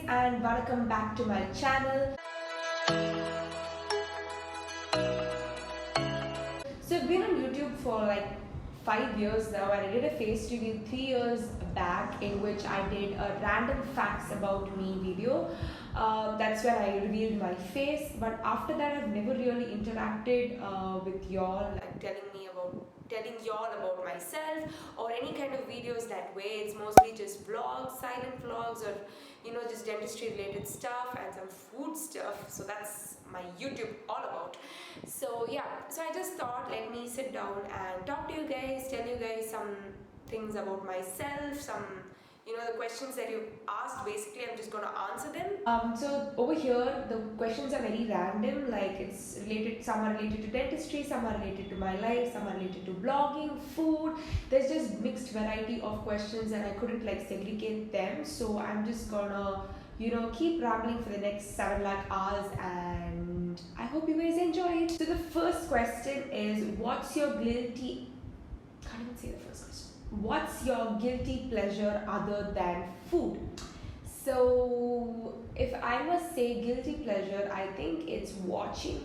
and welcome back to my channel. So I've been on YouTube for like 5 years now, and I did a face reveal 3 years back in which I did a random facts about me video. That's where I revealed my face, but after that I've never really interacted with y'all, like telling y'all about myself or any kind of videos that way. It's mostly just vlogs, silent vlogs, or just dentistry related stuff and some food stuff. So that's my YouTube all about. So yeah, so I just thought, let me sit down and talk to you guys, tell you guys some things about myself, some the questions that you asked. Basically, I'm just gonna answer them. So over here, the questions are very random. Like it's related. Some are related to dentistry, some are related to my life, some are related to blogging, food. There's just mixed variety of questions, and I couldn't like segregate them. So I'm just gonna keep rambling for the next 7 lakh hours, and I hope you guys enjoy it. So the first question is, what's your guilty? Can't even say the first question. What's your guilty pleasure other than food? So if I must say guilty pleasure, I think it's watching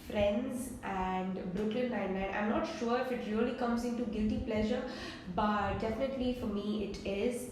Friends and Brooklyn Nine-Nine. I'm not sure if it really comes into guilty pleasure, but definitely for me it is.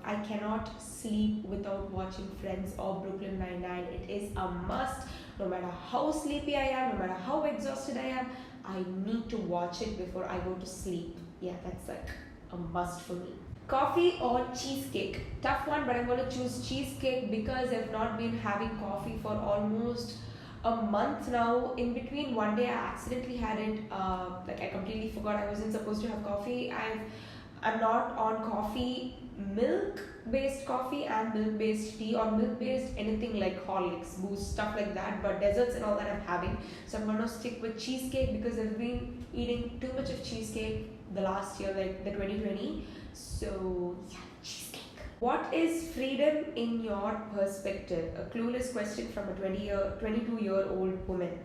I cannot sleep without watching Friends or Brooklyn Nine-Nine. It is a must. No matter how sleepy I am, no matter how exhausted I am, I need to watch it before I go to sleep. Yeah, that's like a must for me. Coffee or cheesecake? Tough one, but I'm going to choose cheesecake because I've not been having coffee for almost a month now. In between, one day I accidentally had it. I completely forgot I wasn't supposed to have coffee. I'm not on coffee, milk-based coffee and milk-based tea, or milk-based anything like Horlicks, Boost, stuff like that. But desserts and all that I'm having. So I'm gonna stick with cheesecake because I've been eating too much of cheesecake the last year, like the 2020. So yeah, cheesecake. What is freedom in your perspective? A clueless question from a 22-year-old woman.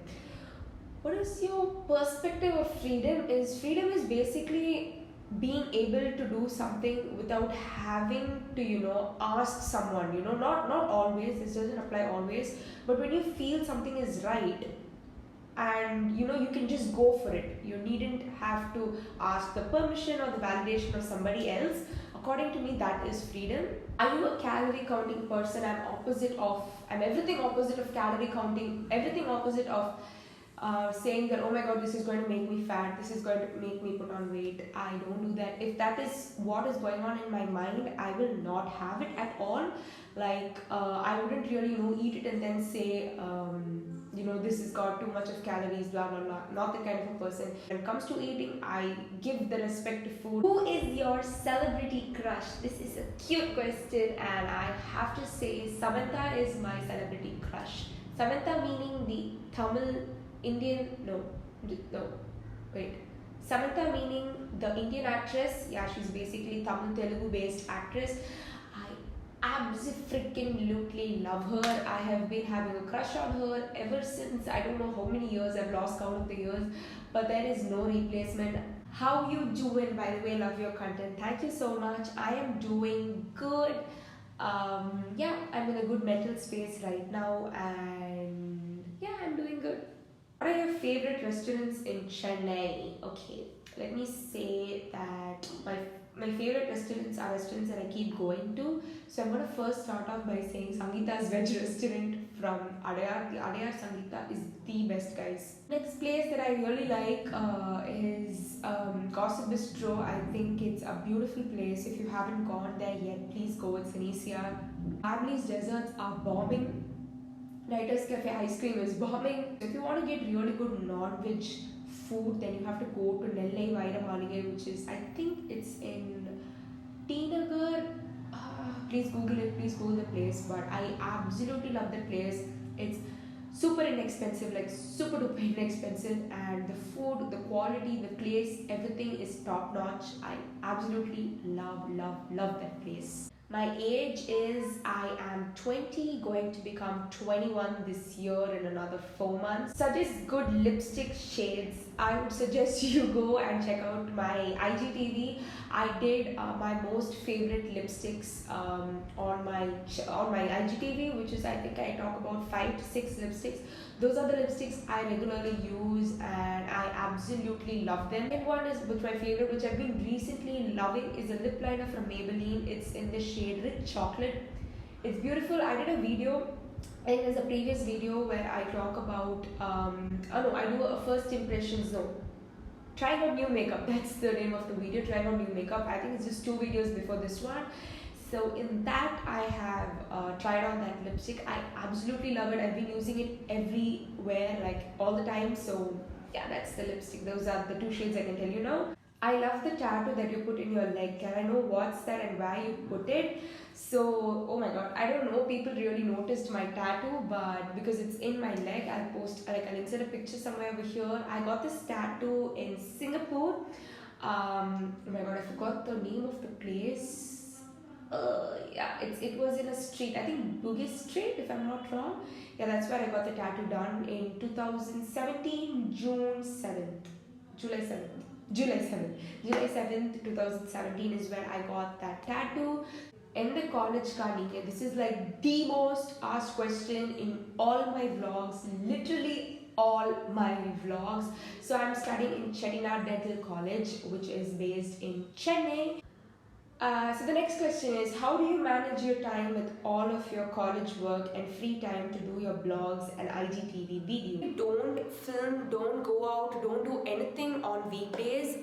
What is your perspective of freedom? Freedom is basically being able to do something without having to ask someone. Not always, this doesn't apply always, but when you feel something is right and you can just go for it, you needn't have to ask the permission or the validation of somebody else. According to me, that is freedom. Are you a calorie counting person? I'm everything opposite of calorie counting, everything opposite of saying that, oh my god, this is going to make me fat, this is going to make me put on weight. I don't do that. If that is what is going on in my mind, I will not have it at all. I wouldn't really eat it and then say this has got too much of calories, blah blah blah. Not the kind of a person. When it comes to eating, I give the respect to food. Who is your celebrity crush? This is a cute question, and I have to say Samantha is my celebrity crush. Samantha meaning the Tamil Indian, no, wait. Samantha meaning the Indian actress. Yeah, she's basically Tamil Telugu based actress. I absolutely love her. I have been having a crush on her ever since, I don't know how many years, I've lost count of the years, but there is no replacement. How you doing, by the way? Love your content. Thank you so much. I am doing good. Yeah, I'm in a good mental space right now, and yeah, I'm doing good. What are your favorite restaurants in Chennai? Okay, let me say that my favorite restaurants are restaurants that I keep going to. So I'm gonna first start off by saying Sangeeta's Veg Restaurant from Adayar. The Adayar Sangeeta is the best, guys. Next place that I really like is Gossip Bistro. I think it's a beautiful place. If you haven't gone there yet, please go. It's in ECR. Family's desserts are bombing. Writers Cafe ice cream is bombing. If you want to get really good non-veg food, then you have to go to Nellai Vaira Malige, which is, I think it's in T Nagar. Please Google it, please Google the place. But I absolutely love that place. It's super inexpensive, like super duper inexpensive, and the food, the quality, the place, everything is top notch. I absolutely love that place. My age is, I am 20, going to become 21 this year in another 4 months. Suggest good lipstick shades. I would suggest you go and check out my IGTV. I did my most favorite lipsticks on my IGTV, which is, I think I talk about 5 to 6 lipsticks. Those are the lipsticks I regularly use and I absolutely love them. And one is which my favorite, which I've been recently loving, is a lip liner from Maybelline. It's in the shade Rich Chocolate. It's beautiful. I did a video. I think there's a previous video where I talk about oh no, I do a first impressions. No, trying out new makeup. That's the name of the video. Trying out new makeup. I think it's just 2 videos before this one. So in that I have tried on that lipstick. I absolutely love it. I've been using it everywhere, like all the time. So yeah, that's the lipstick. Those are the 2 shades I can tell you now. I love the tattoo that you put in your leg. Can I know what's that and why you put it? So, oh my god, I don't know, people really noticed my tattoo, but because it's in my leg, I'll insert a picture somewhere over here. I got this tattoo in Singapore. Oh my god, I forgot the name of the place. Yeah, it was in a street, I think Bugis Street, if I'm not wrong. Yeah, that's where I got the tattoo done in 2017, June 7th, July 7th. July 7th, 2017 is where I got that tattoo. In the college card, this is like the most asked question in all my vlogs, literally all my vlogs. So I'm studying in Chettinad Dental College, which is based in Chennai. So the next question is, how do you manage your time with all of your college work and free time to do your blogs and IGTV video? Don't film, don't go out, don't do anything on weekdays.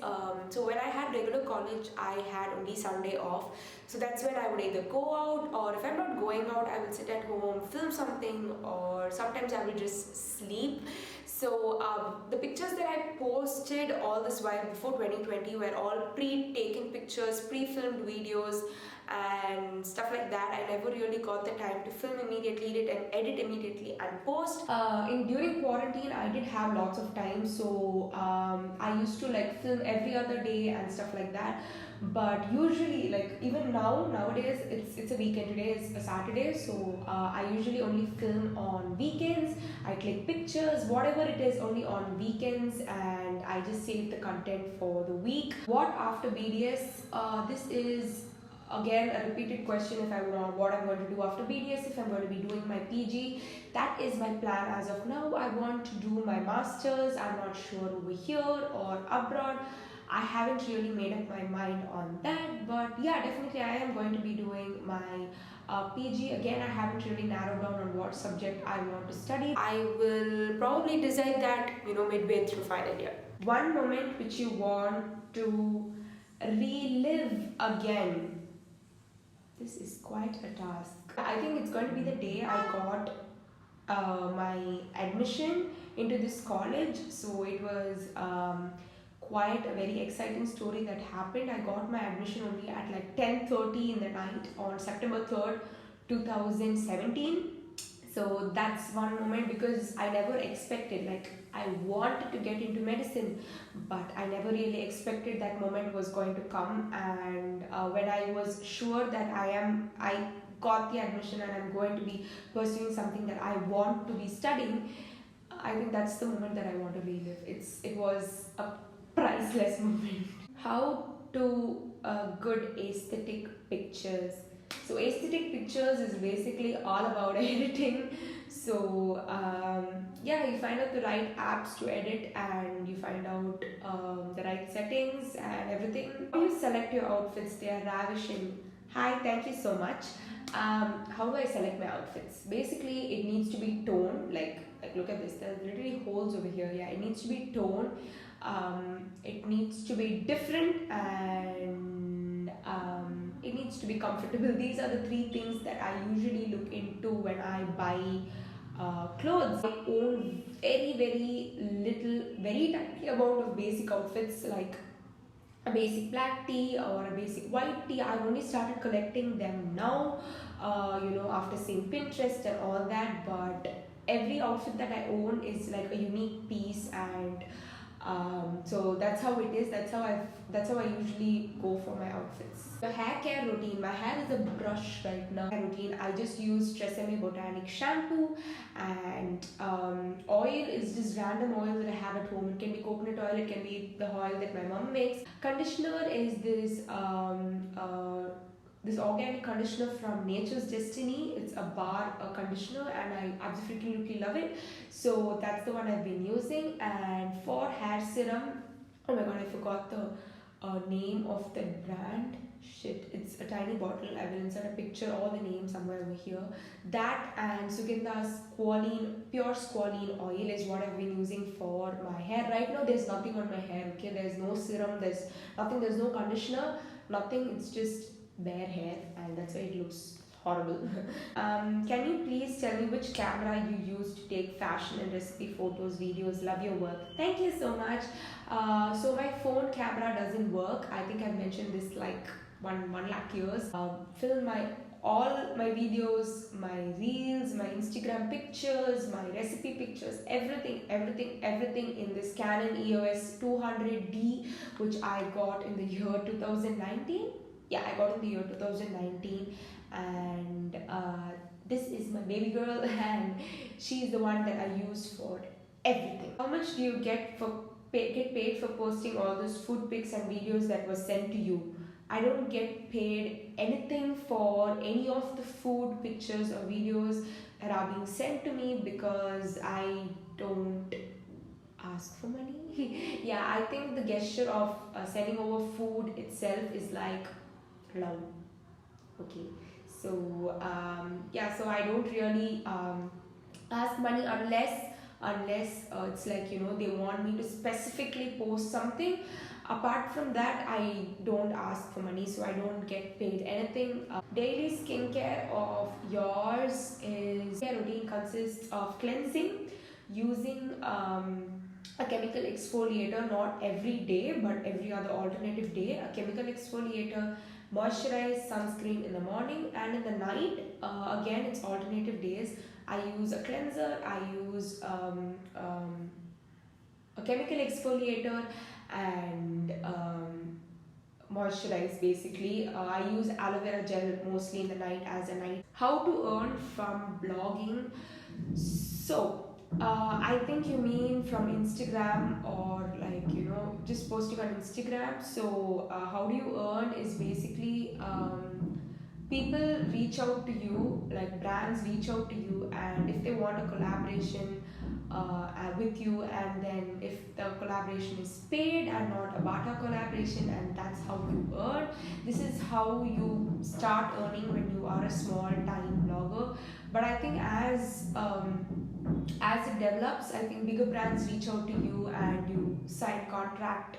So when I had regular college, I had only Sunday off. So that's when I would either go out, or if I'm not going out, I will sit at home, film something, or sometimes I will just sleep. So the pictures that I posted all this while before 2020 were all pre-taken pictures, pre-filmed videos and stuff like that. I never really got the time to film immediately, edit immediately and post. During quarantine, I did have lots of time, so I used to like film every other day and stuff like that. But usually, like even nowadays, it's a weekend. Today is a Saturday, so I usually only film on weekends. I click pictures, whatever it is, only on weekends, and I just save the content for the week. What after BDS? This is again a repeated question. If I want what I'm going to do after BDS, if I'm going to be doing my PG, that is my plan as of now. I want to do my masters. I'm not sure over here or abroad. I haven't really made up my mind on that, but yeah, definitely I am going to be doing my PG. Again, I haven't really narrowed down on what subject I want to study. I will probably decide that, midway through final year. One moment which you want to relive again. This is quite a task. I think it's going to be the day I got my admission into this college. So it was quite a very exciting story that happened. I got my admission only at like 10:30 in the night on September 3rd, 2017. So that's one moment, because I never expected, like I wanted to get into medicine, but I never really expected that moment was going to come. And when I was sure that I got the admission and I'm going to be pursuing something that I want to be studying, I think that's the moment that I want to relive. It was a priceless moment. How to good aesthetic pictures. So aesthetic pictures is basically all about editing. So yeah, you find out the right apps to edit, and you find out the right settings and everything. How you select your outfits? They are ravishing. Hi, thank you so much. How do I select my outfits? Basically, it needs to be toned. Like look at this. There's literally holes over here. Yeah, it needs to be toned. It needs to be different, and it needs to be comfortable. These are the 3 things that I usually look into when I buy clothes. I own very little, very tiny amount of basic outfits, like a basic black tee or a basic white tee. I've only started collecting them now, after seeing Pinterest and all that. But every outfit that I own is like a unique piece, and So that's how it is. That's how I usually go for my outfits. The hair care routine. My hair is a brush right now. My routine. I just use Tresemme Botanic shampoo, and oil is just random oil that I have at home. It can be coconut oil. It can be the oil that my mom makes. Conditioner is this organic conditioner from Nature's Destiny. It's a conditioner, and I absolutely love it. So that's the one I've been using. And for hair serum, oh my god, I forgot the name of the brand. Shit, it's a tiny bottle. I will insert a picture or the name somewhere over here. That and Sugandha's pure squalene oil is what I've been using for my hair. Right now, there's nothing on my hair. Okay, there's no serum. There's nothing. There's no conditioner. Nothing. It's just bare hair, and that's why it looks horrible. Can you please tell me which camera you use to take fashion and recipe photos, videos? Love your work. Thank you so much. So my phone camera doesn't work. I think I've mentioned this like one lakh years. Film all my videos, my reels, my Instagram pictures, my recipe pictures, everything in this Canon EOS 200D, which I got in the year 2019. Yeah, I got in the year 2019, and this is my baby girl, and she is the one that I use for everything. How much do you get paid for posting all those food pics and videos that were sent to you? I don't get paid anything for any of the food pictures or videos that are being sent to me because I don't ask for money. Yeah, I think the gesture of sending over food itself is like love. Okay, so yeah, so I don't really ask money unless it's like, you know, they want me to specifically post something. Apart from that, I don't ask for money, so I don't get paid anything. Daily skincare of yours is routine consists of cleansing using a chemical exfoliator, not every day but every other alternative day. A chemical exfoliator, moisturize, sunscreen in the morning, and in the night, again it's alternative days. I use a cleanser, I use a chemical exfoliator, and moisturize basically. I use aloe vera gel mostly in the night as a night. How to earn from blogging? So I think you mean from Instagram, or like, you know, just posting on Instagram. So how do you earn is basically people reach out to you, like brands reach out to you, and if they want a collaboration with you, and then if the collaboration is paid and not a barter collaboration, and that's how you earn. This is how you start earning when you are a small time blogger. But I think as it develops, I think bigger brands reach out to you and you sign contracts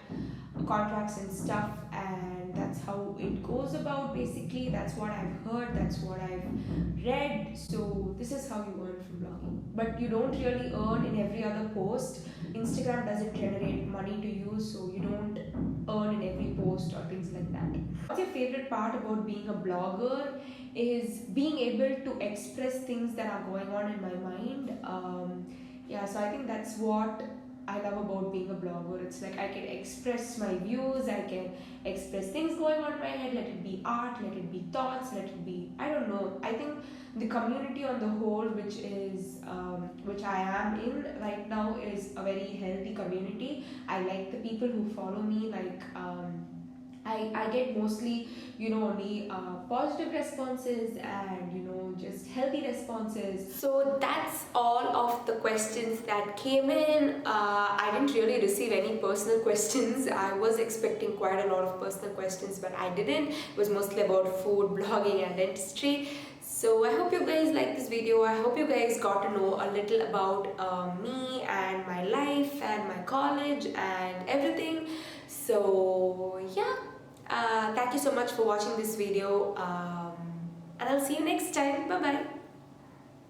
and stuff, and that's how it goes about. Basically, that's what I've heard, that's what I've read. So this is how you earn from blogging, but you don't really earn in every other post. Instagram doesn't generate money to you, so you don't earn in every post or things like that. What's your favorite part about being a blogger? Is being able to express things that are going on in my mind. Yeah, so I think that's what I love about being a blogger. It's like I can express my views, I can express things going on in my head, let it be art, let it be thoughts, let it be, I don't know. I think the community on the whole, which I am in right now, is a very healthy community. I like the people who follow me, like I get mostly, you know, only positive responses, and, you know, just healthy responses. So that's all of the questions that came in. I didn't really receive any personal questions. I was expecting quite a lot of personal questions, but I didn't. It was mostly about food, blogging, and dentistry. So I hope you guys like this video. I hope you guys got to know a little about me and my life and my college and everything. So yeah. Thank you so much for watching this video, and I'll see you next time. Bye bye.